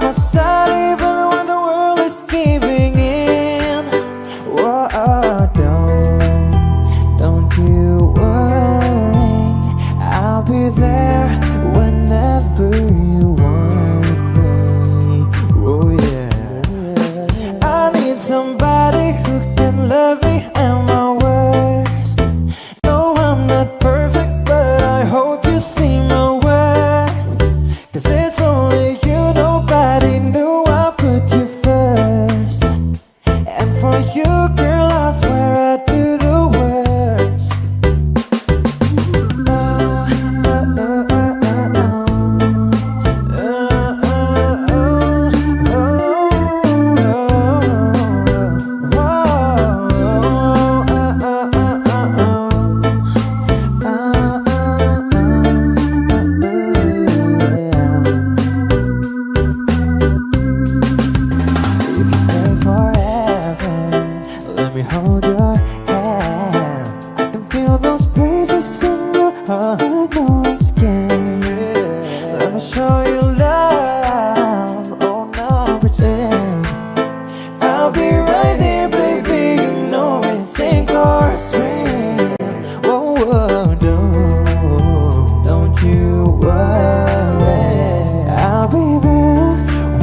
my side even when the world is giving in. Whoa, don't you worry, I'll be there whenever you want me. Oh yeah, I need somebody who can love me at my worst. No, I'm not perfect, but I hope you see my worth. 'Cause it's only you, nobody knew I put you first. And for you, girl, I swear I'd do the worst. If you stay forever, let me hold your hand. I can feel those breezes in your heart, no one's scared. Let me show you love, oh no pretend. I'll be right here, baby, you know it, sink or swim. Whoa, whoa, don't you worry, I'll be there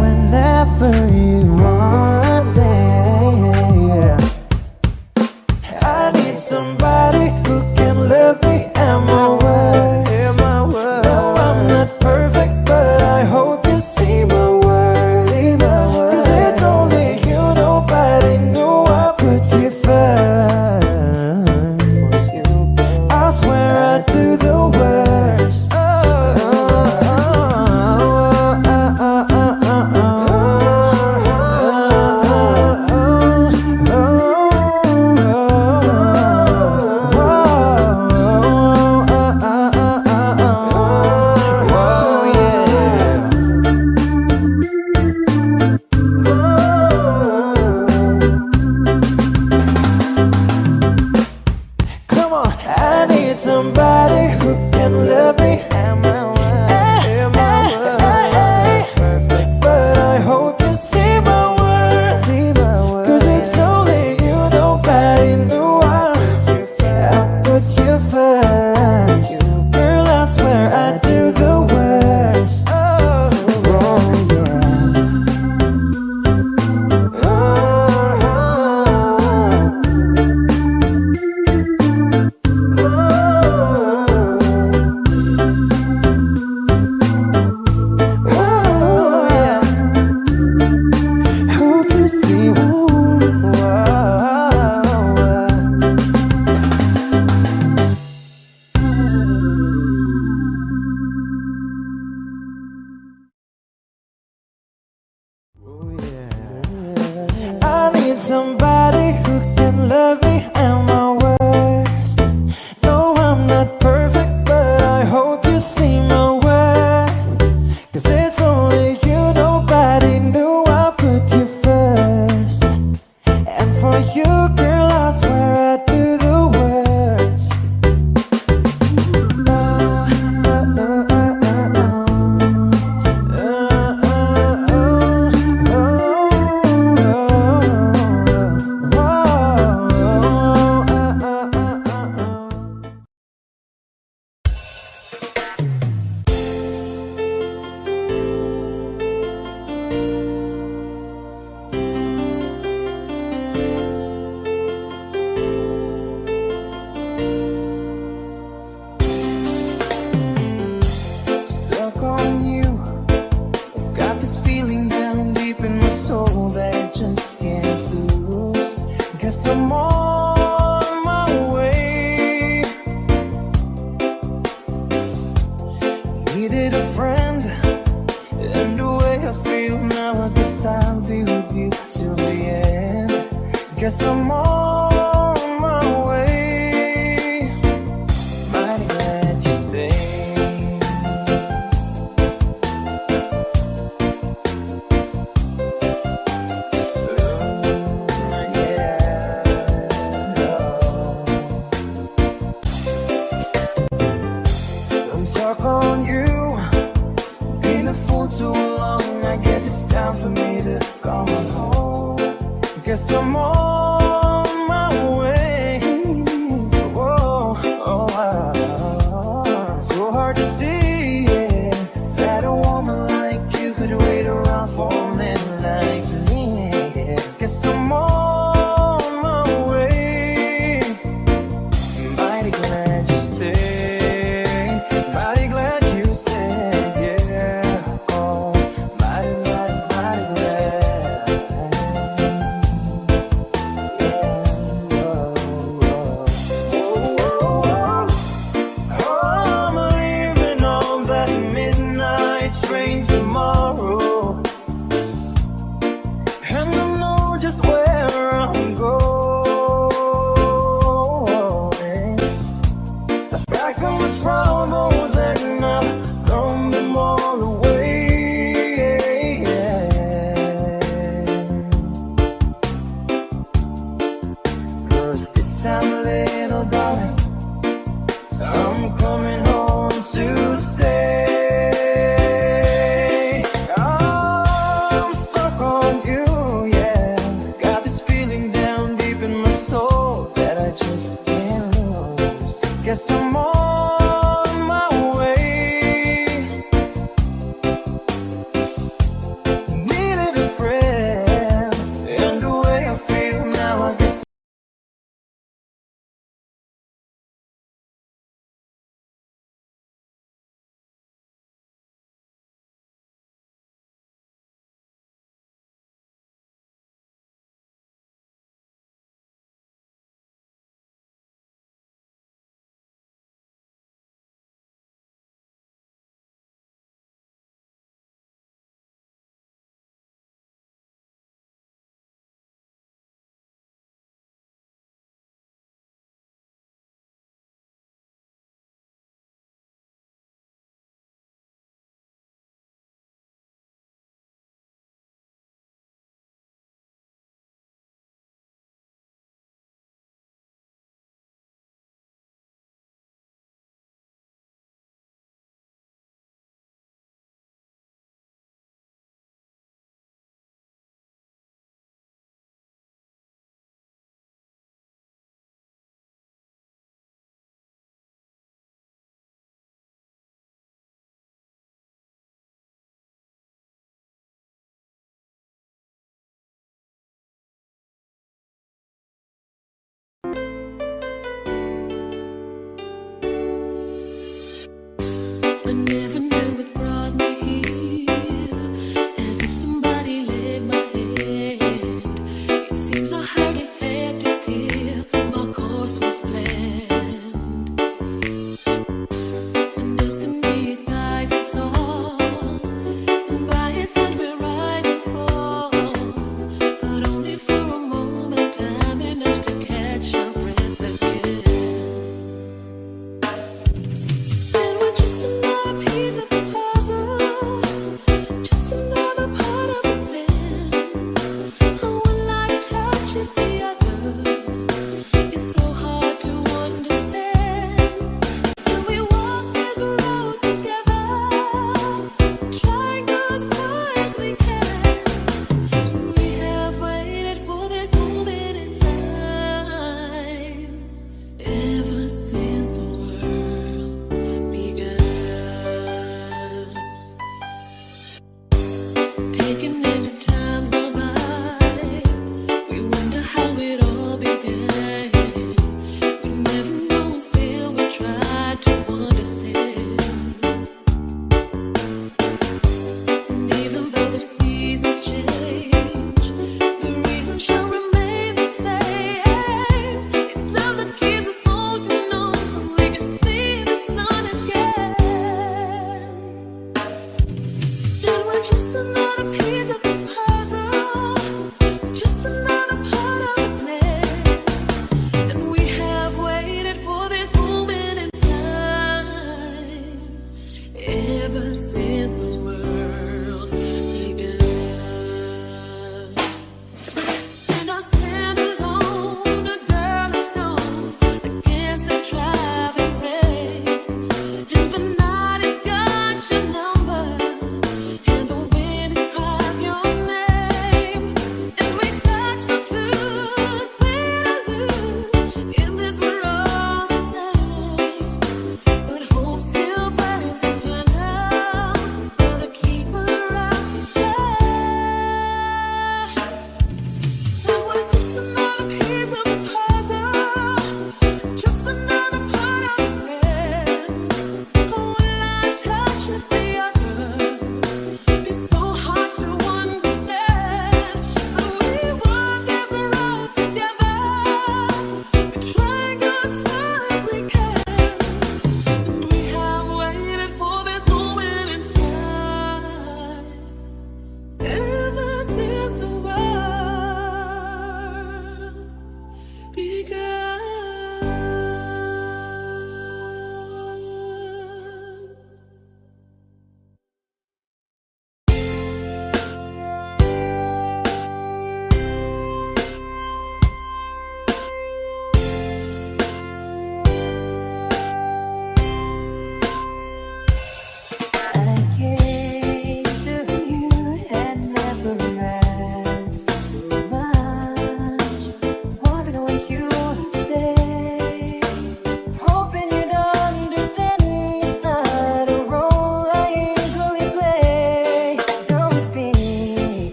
whenever you want me. I need somebody who can love me at my worst. No, I'm not perfect, but I hope you see my worth. 'Cause it's only you, nobody knew I put you first. I swear I'd do the worst. Come on, I need somebody who can love me. But I hope you see my worth. 'Cause it's only you, nobody knew I put you first. Girl, I swear I'd do the worst. Hope you see my I need somebody who can love me at my worst. No, I'm not perfect, but I hope you see my worth. 'Cause it's only you, nobody knew I put you first. And for you, girl, I swear I'd do the worst. Stuck on you, I've got this feeling down deep in my soul that I just can't lose. Guess I'm on my way. Needed a friend, and the way I feel now, I guess I'll be with you till the end. Guess I'm on my way. Mighty glad you stayed. I'm stuck on you, been a fool too long. I guess it's time time for me to come home. Guess I'm on my way. Whoa, oh, so hard to see, yeah, that a woman like you could wait around for a man like me. Yeah. Guess I'm on my way. Mighty glad you stayed. Mighty glad you stayed, yeah. Oh, mighty glad, mighty glad.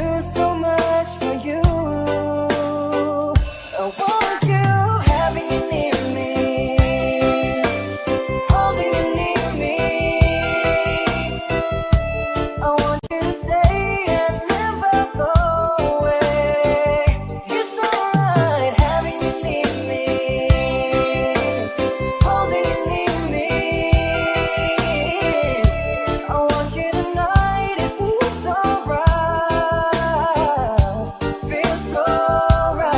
do so much for you. I want you having you near me, holding you near me. I want you to stay and never go away. It's alright having you near me, holding you near me. I want you tonight, it feels so right, feels so right.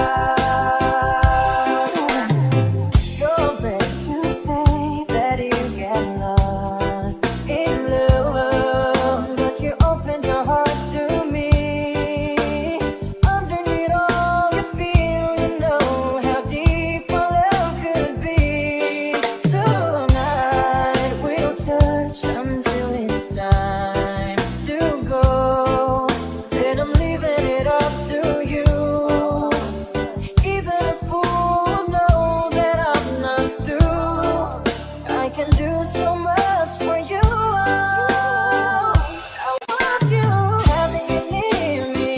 You're back to say that you get lost in love, but you opened your heart to me. Underneath all you feel, you know how deep our love could be. Tonight we'll touch until it's time to go. Then I'm leaving it up to you. Even a fool will know that I'm not through. I can do so much for you. I want you having you near me,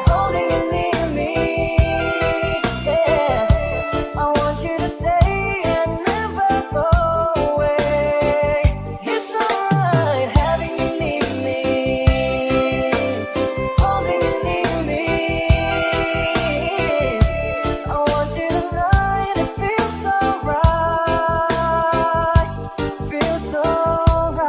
holding you near me. Yeah, I want you to stay and never go away. It's alright having you near me, holding you near me. I want you tonight, it feels so right, feels so right.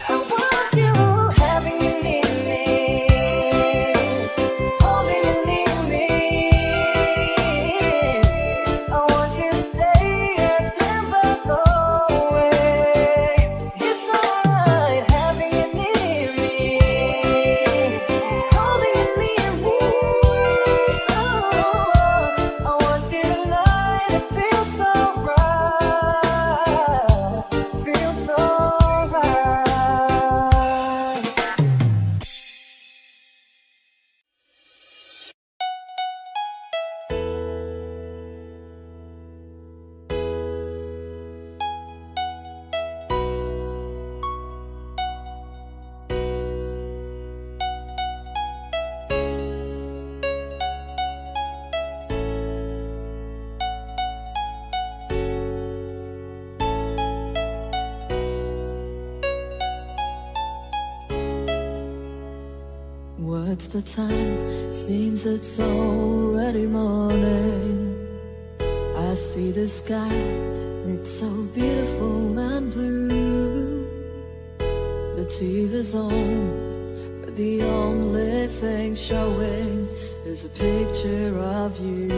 I want you having you near me, holding you near me. I want you to stay and never go away. It's alright having you near me, holding you near me. Oh, I want you tonight, it feels so right, feels so right. What's the time? Seems it's already morning. I see the sky, it's so beautiful and blue. The TV's on, but the only thing showing is a picture of you.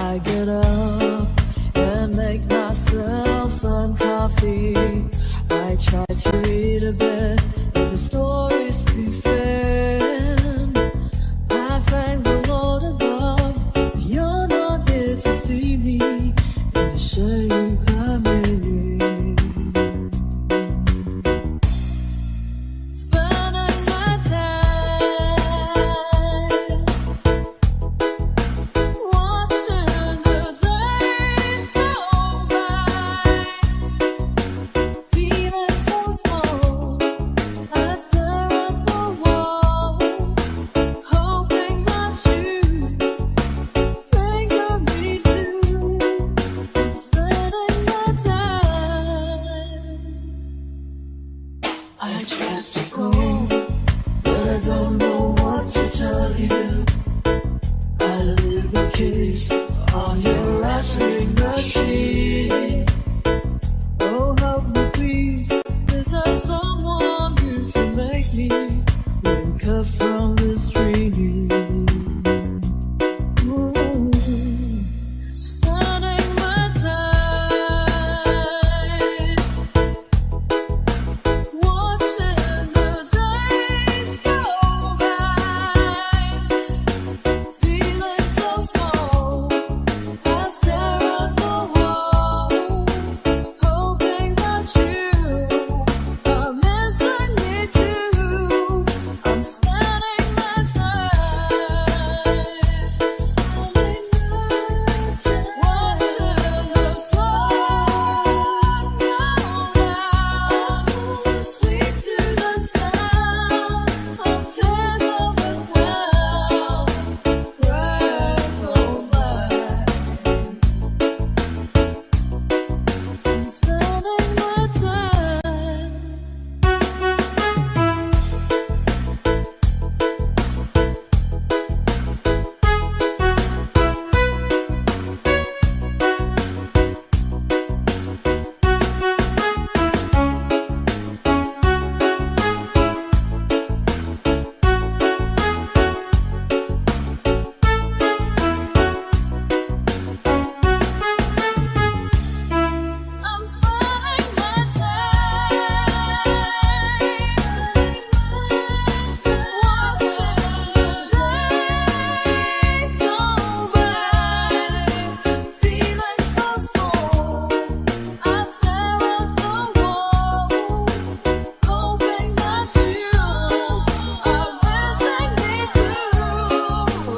I get up and make myself some coffee. I try to read a bit, but the story's too thin. I thank the Lord above, but you're not here to see me and to show you coming. Spending my time watching the days go by, feeling so small. I stare at the wall, hoping that you think of me too. I'm spending my time. I tried to go, but I don't know what to tell you. I leave a kiss on your answering machine. Oh, help me please, is there someone who can make me wake up from this dream? Ooh, spending my time and spending my time. I'm spending my time watching the days go by, feeling so small. I stare at the wall, hoping that you are missing me too.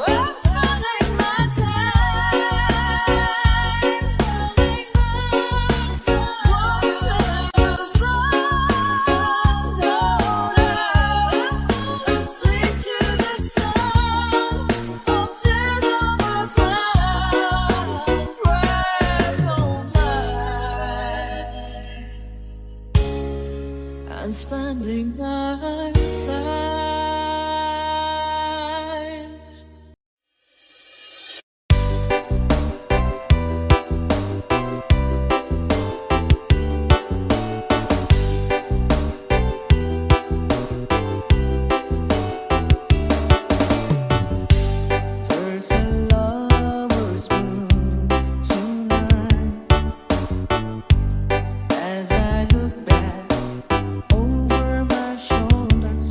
I'm spending my time watching the sun go down, asleep to the sound of tears on the cloud. Pray don't lie. I'm spending my time. There's a lover's mood tonight. As I look back over my shoulders,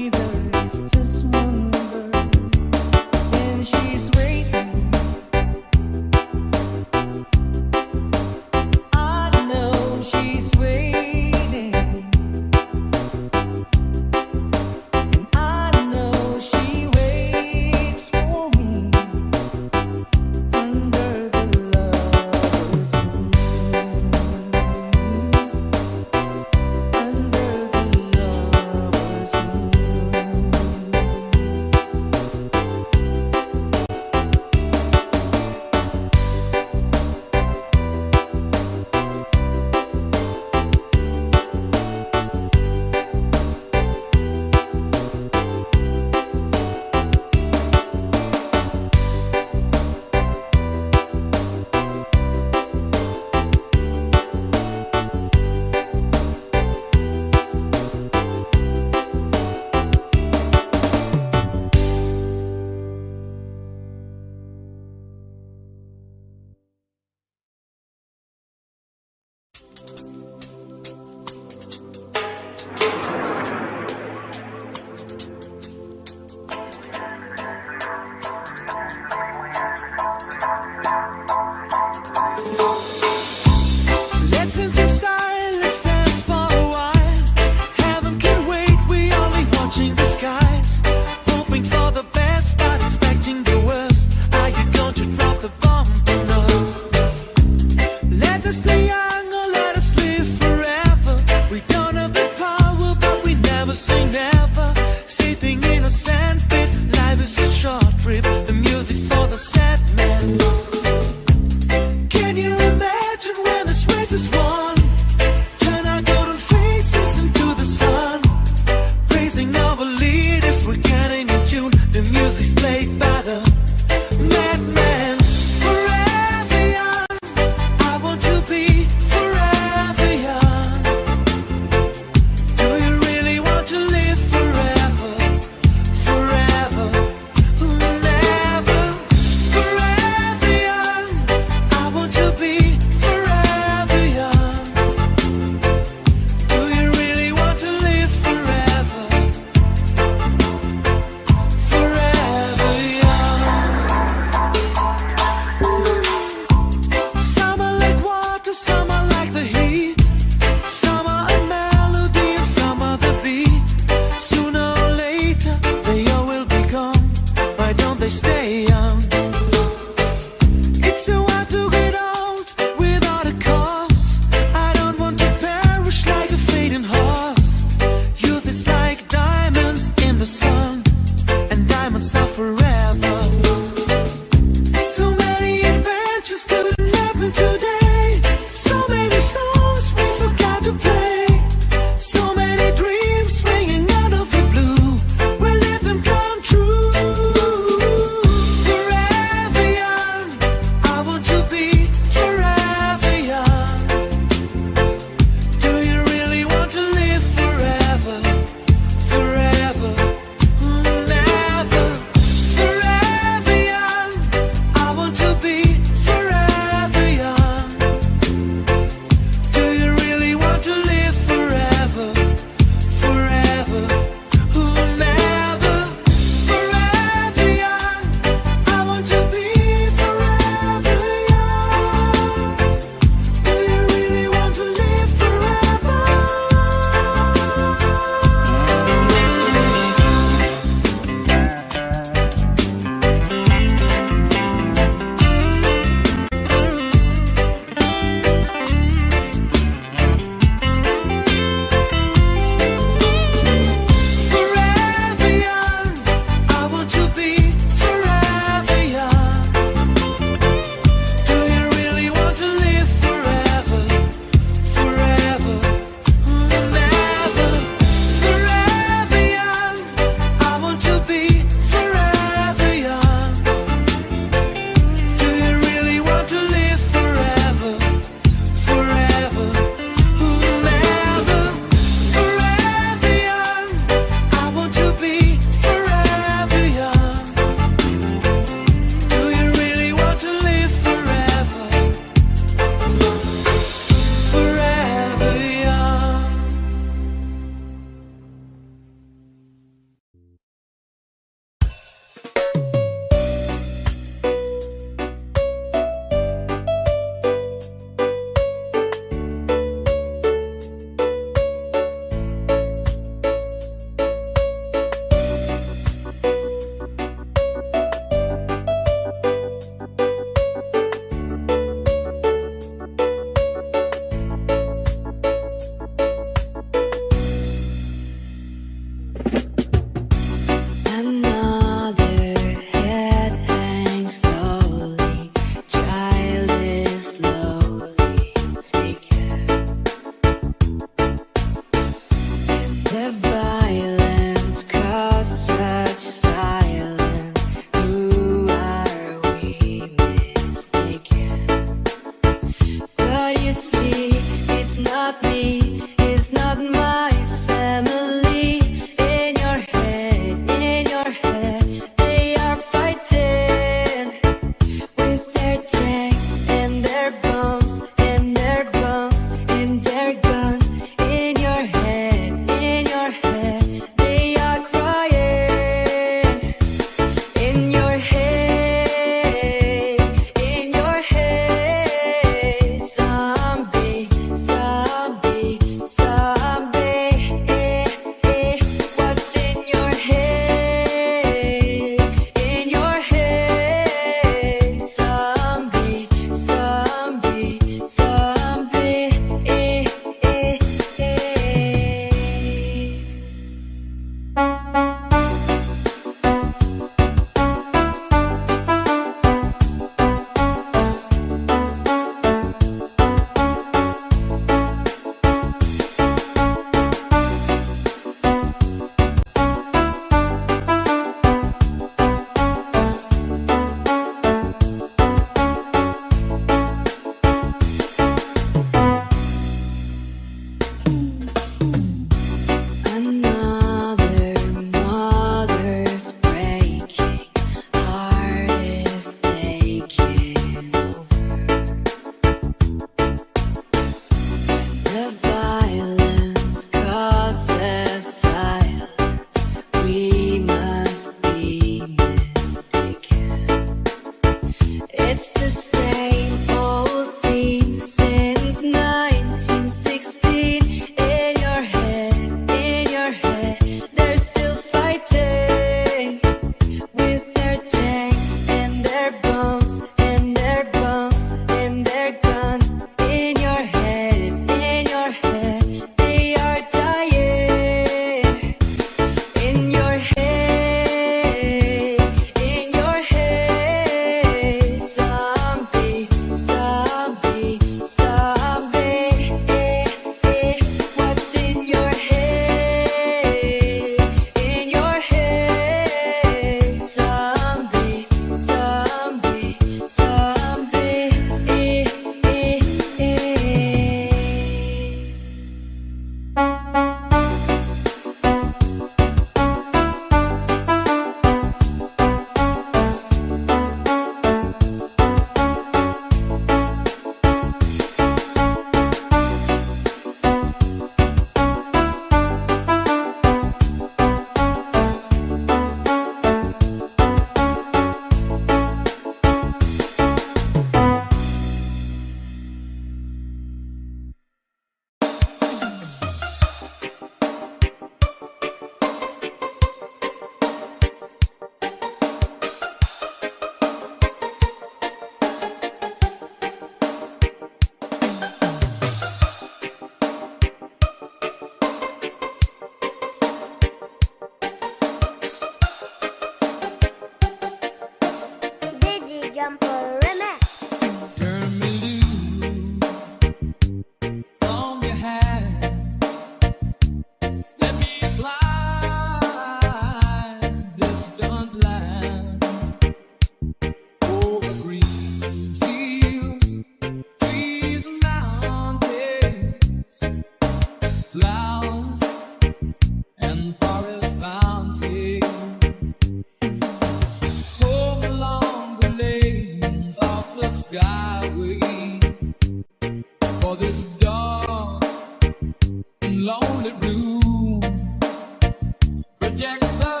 projects a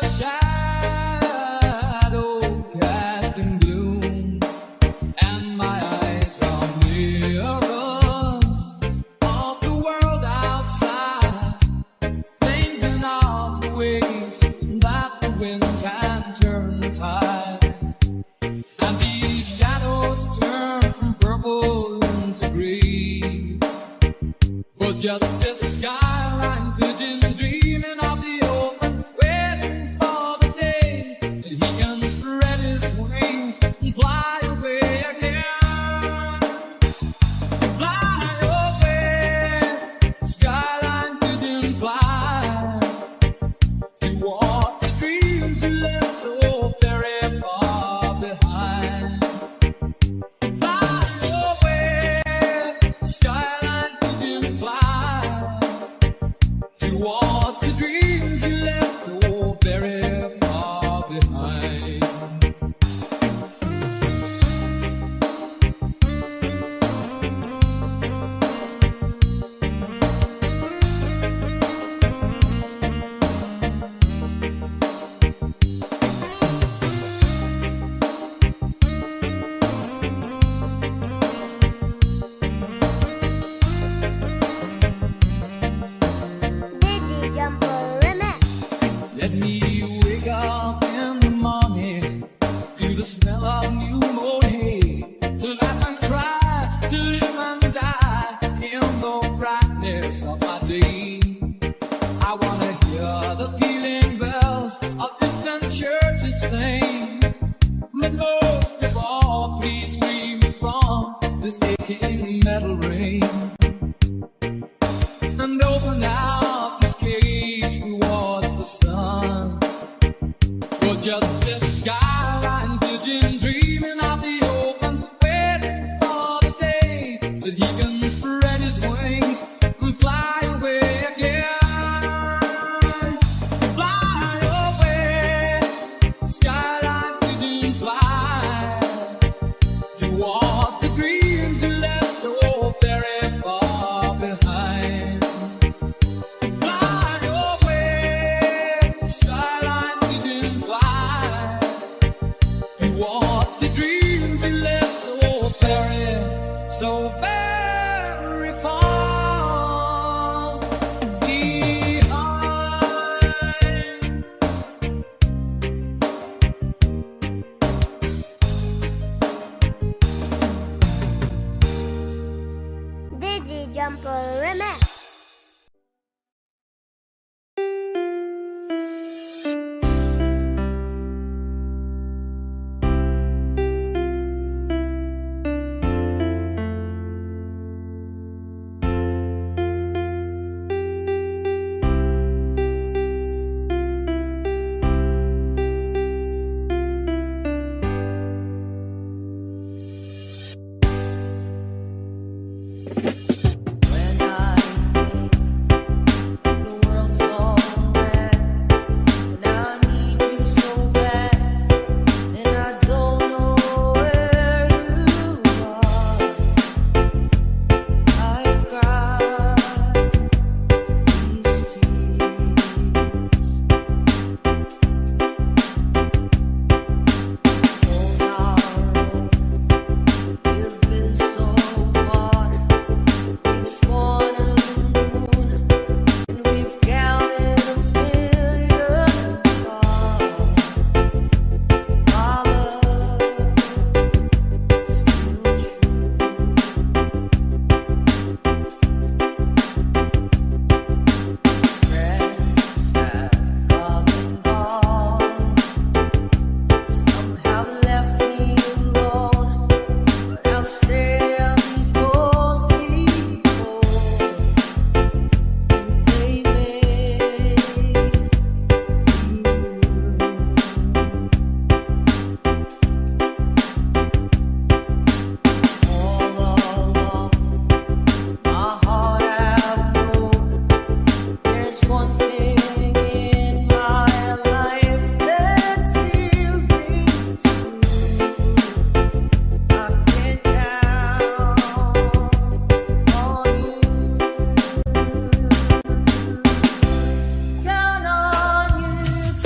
shadow casting gloom, and my eyes are mirrors of the world outside, thinking of the ways that the wind can turn the tide. And these shadows turn from purple into green, for just this skyline pigeon dreaming of the open, waiting for the day that he can spread his wings and fly away again. Fly away, skyline pigeon, fly towards the dreams you left so very far behind. Fly away, skyline pigeon, fly towards the dreams you left so very far behind. Dizzy Jumper Remix. Let me wake up in the morning to the smell of new mown hay, to laugh and cry, to live and die in the brightness of my day. I wanna hear the pealing bells of distant churches sing, but most of all, please free me from this aching metal ring, and open out this cage towards the sun. For just this skyline pigeon dreaming of the open, waiting for the day that he can spread his wings and fly away again. Fly away, skyline pigeon, fly towards the dreams you left so very far behind. Fly away, skyline pigeon, fly towards the dreams you left so very far behind. Dizzy Jumper Remix. When I think the world's so bad, and I need you so bad, and I don't know where you are, I cry these tears. Oh, now you've been so far. We've sworn of the moon, and we've counted a million stars. Our love is still true. Friends have come and gone. Some have left me alone, but I've stayed on these walls before, and they made you. All along, my heart I've known there's one thing in my life that still rings true. I can count on you. Count on you,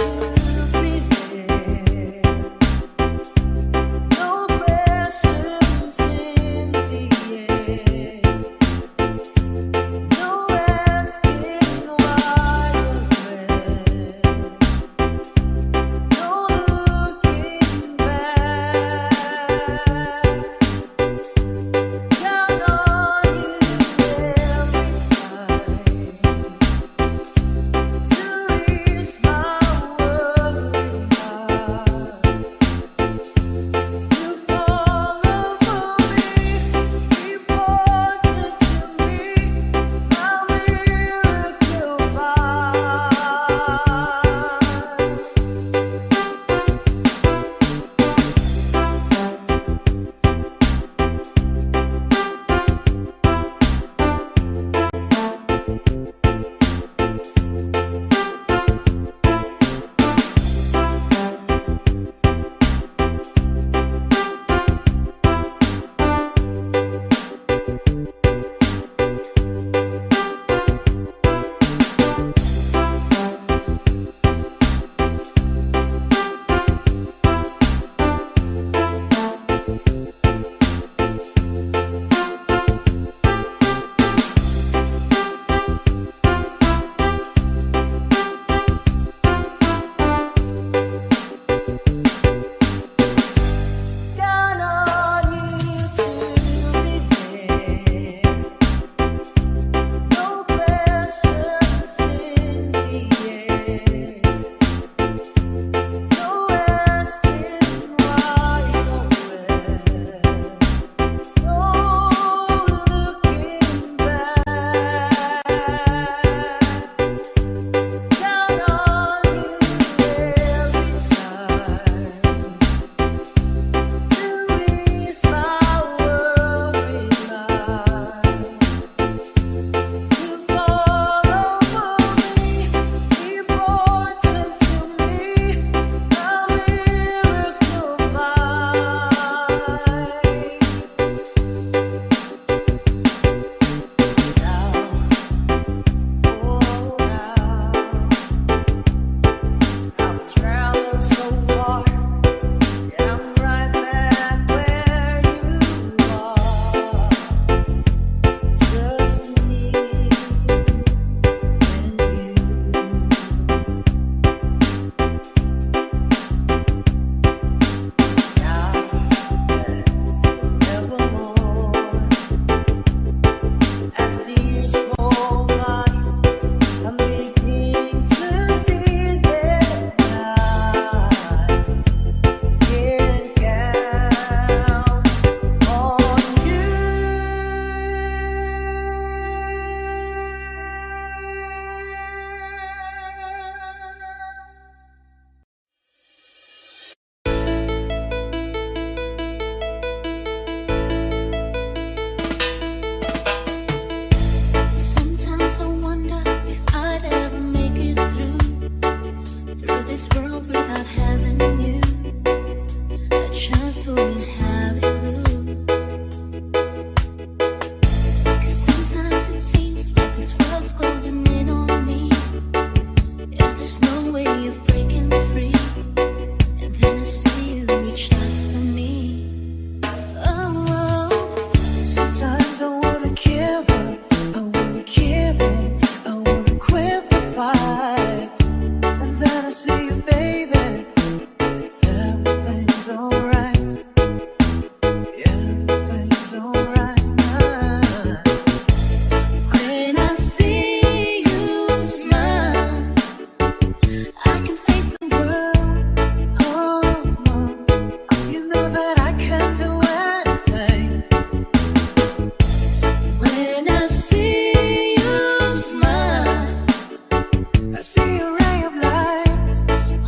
see a ray of light.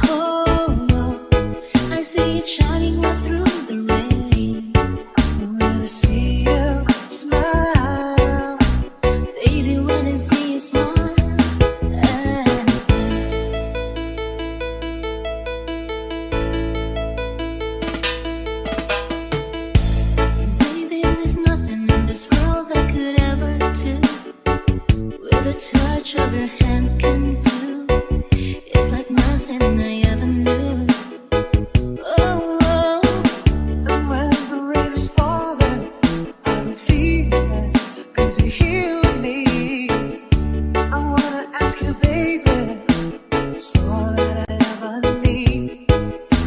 Oh, I see it shining right through the rain. When I see you smile, baby, when I see you smile, baby, there's nothing in this world that could ever do with a touch of your hand can do. It's like nothing I ever knew. Oh, oh. And when the rain is falling, I don't feel it, 'cause you heal me. I wanna ask you, baby, it's all that I ever need.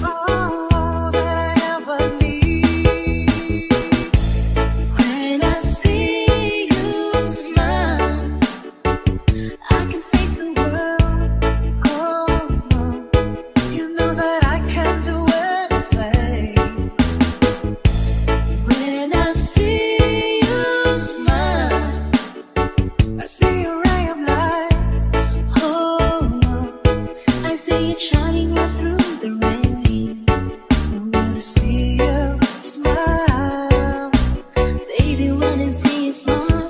All that I ever need. When I see you smile, I can face the world. Oh, you know that I can do anything. When I see you smile, I see a ray of light. Oh, I see it shining right through the rain. When I see you smile, baby, when I see you smile,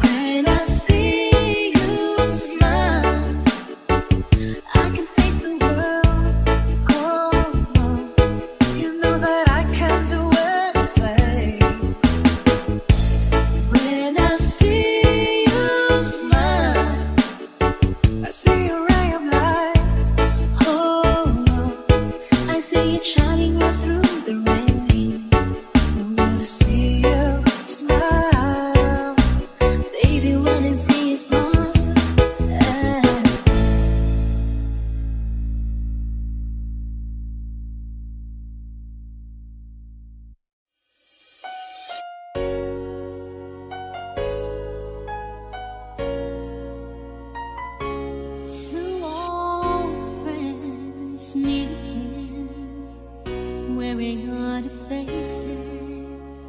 when I see you smile, I can face the world. Oh, you know that I can do anything. When I see you smile, I see a ray of light. Oh, I see it shining right through the rain. When I see you smile, baby, when I see you smile, Two old friends meet again, wearing odd faces.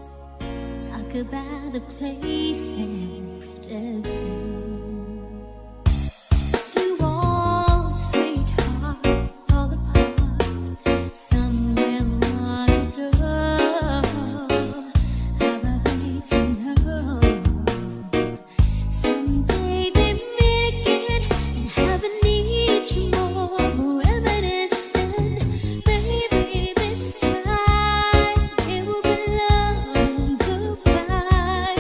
Talk about the places they've been. Two old sweethearts fall apart somewhere long ago. How are they to know? Someday they meet again and have a need you more reminiscent. Baby, this time it will be love and we'll find.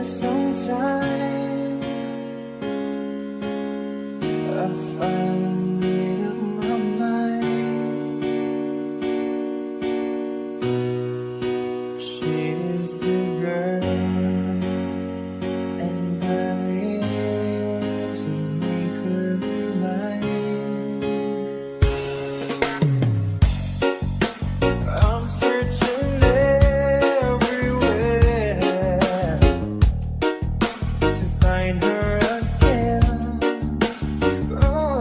sometime. I finally made up my mind. She is the girl, and I really want to make her mine. I'm searching everywhere to find her again. Oh,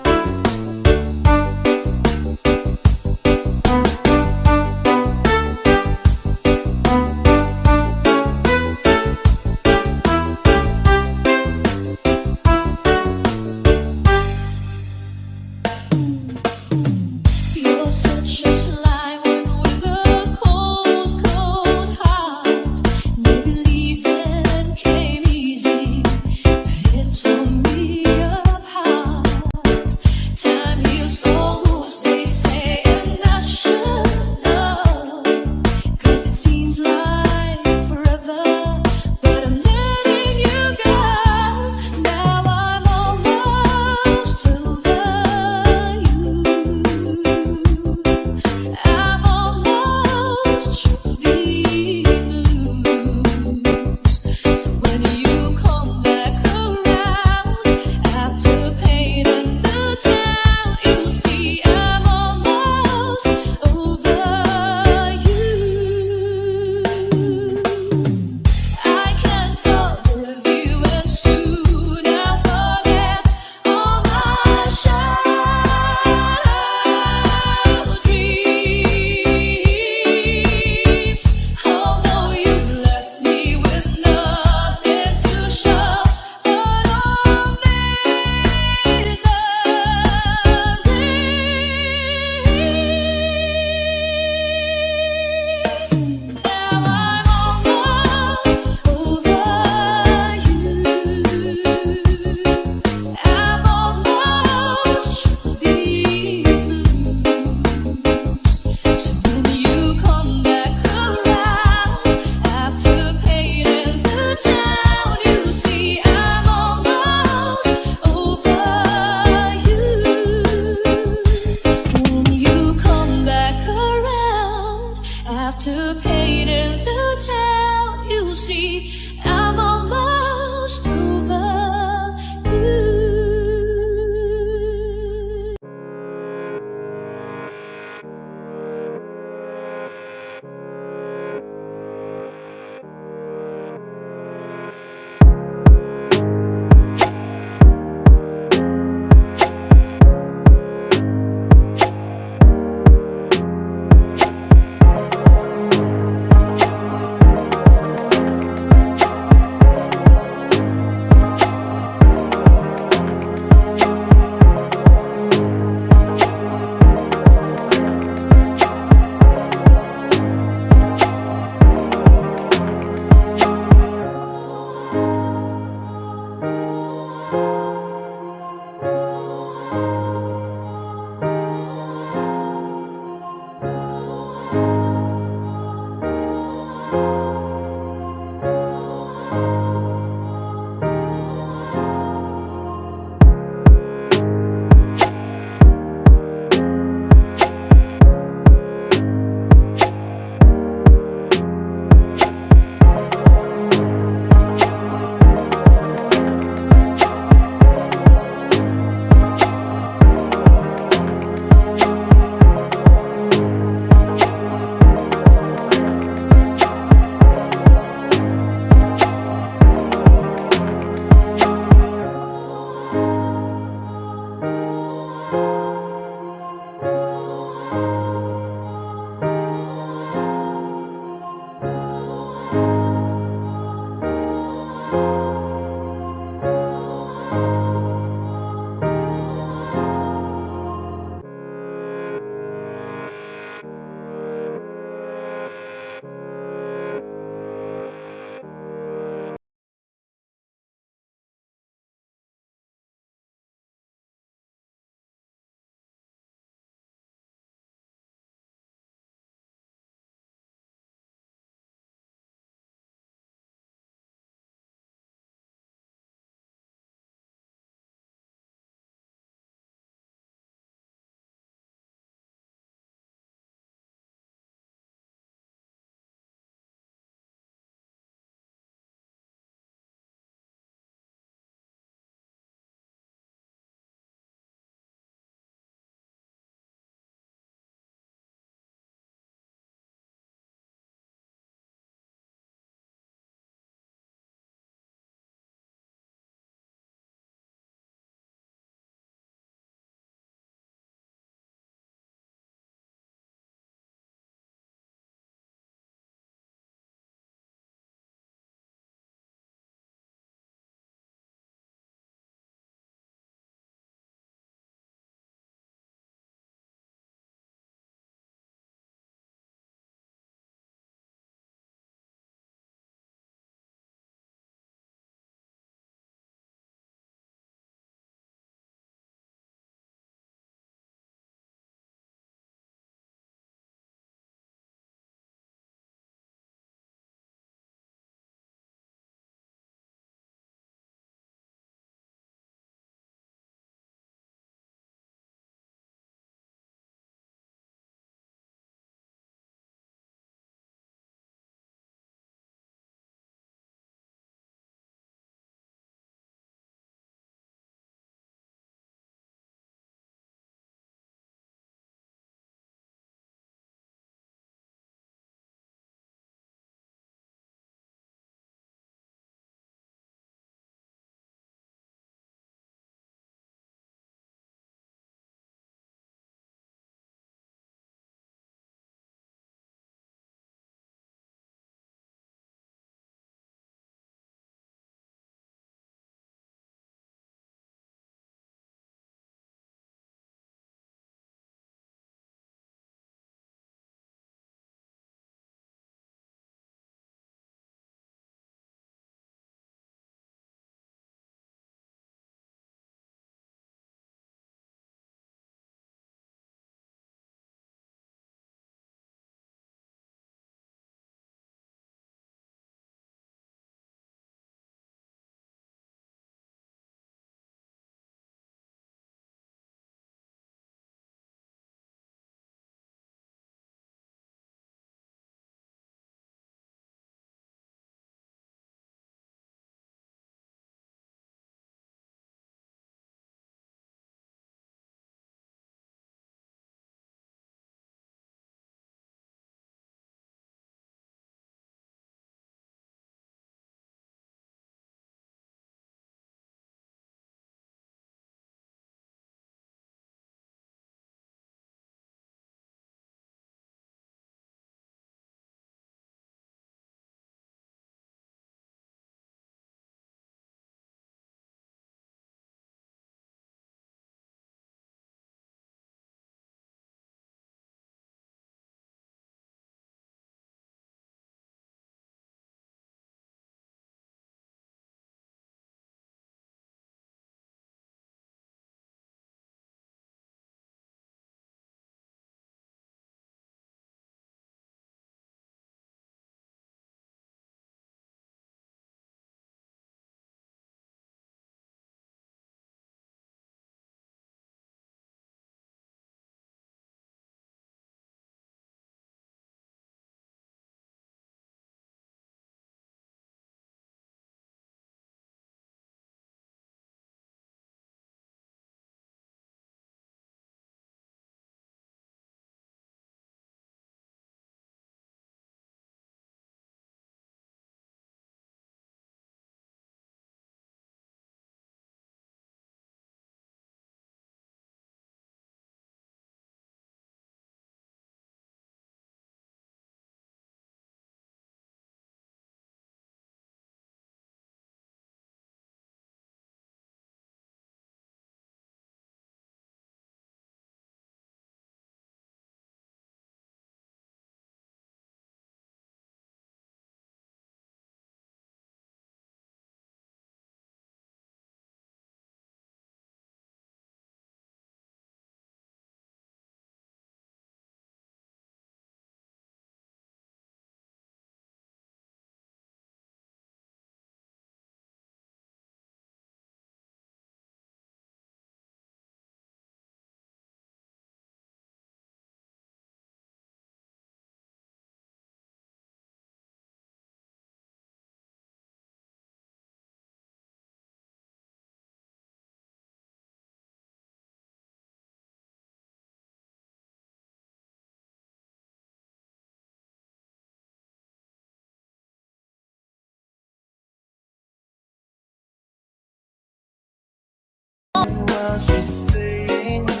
while she's saying this.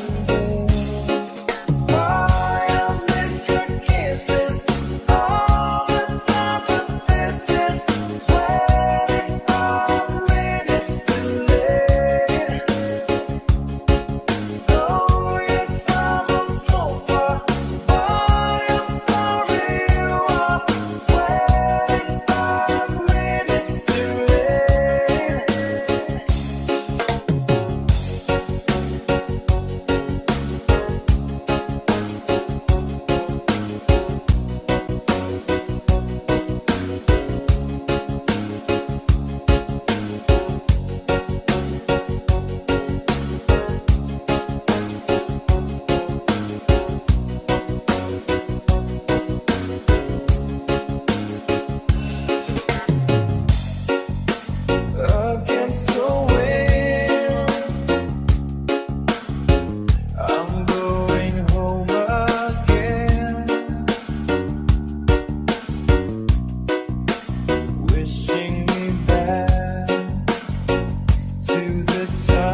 Why I miss your kisses, all the time, but this is 25 minutes too late. Though you traveled so far, boy, I'm sorry you are 25 minutes too late. Against the wind, I'm going home again, wishing me back to the time